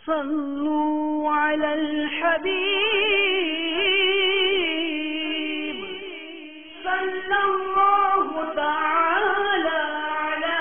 صلوا علی الحبیب صلی اللہ تعالی علی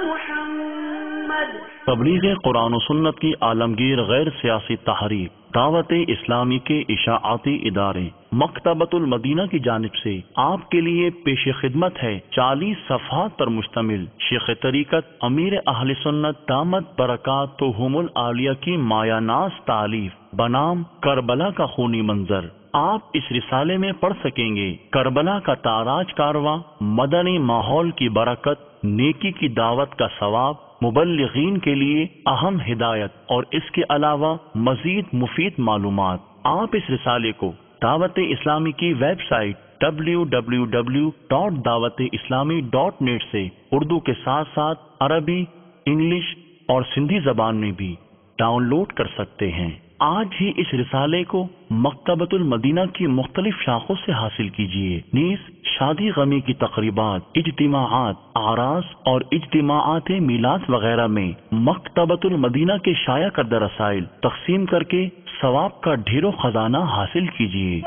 محمد۔ تبلیغ قرآن و سنت کی عالمگیر غیر سیاسی تحریک دعوت اسلامی کے اشاعتی ادارے مکتبۃ المدینہ کی جانب سے آپ کے لیے پیش خدمت ہے 40 صفحات پر مشتمل شیخ طریقت امیر اہل سنت دامت برکاتہم العالیہ کی مایہ ناز تالیف بنام کربلا کا خونی منظر۔ آپ اس رسالے میں پڑھ سکیں گے کربلا کا تاراج کارواں، مدنی ماحول کی برکت، نیکی کی دعوت کا ثواب، مبلغین کے لیے اہم ہدایت اور اس کے علاوہ مزید مفید معلومات۔ آپ اس رسالے کو دعوت اسلامی کی ویب سائٹ www.dawat-islami.net سے اردو کے ساتھ ساتھ عربی، انگلش اور سندھی زبان میں بھی ڈاؤن لوڈ کر سکتے ہیں۔ آج ہی اس رسالے کو مکتبۃ المدینہ کی مختلف شاخوں سے حاصل کیجیے۔ نیز شادی غمی کی تقریبات، اجتماعات، اعراس اور اجتماعات میلاد وغیرہ میں مکتبۃ المدینہ کے شائع کردہ رسائل تقسیم کر کے ثواب کا ڈھیروں خزانہ حاصل کیجیے۔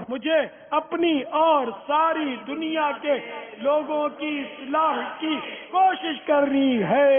مجھے اپنی اور ساری دنیا کے لوگوں کی اصلاح کی کوشش کرنی ہے۔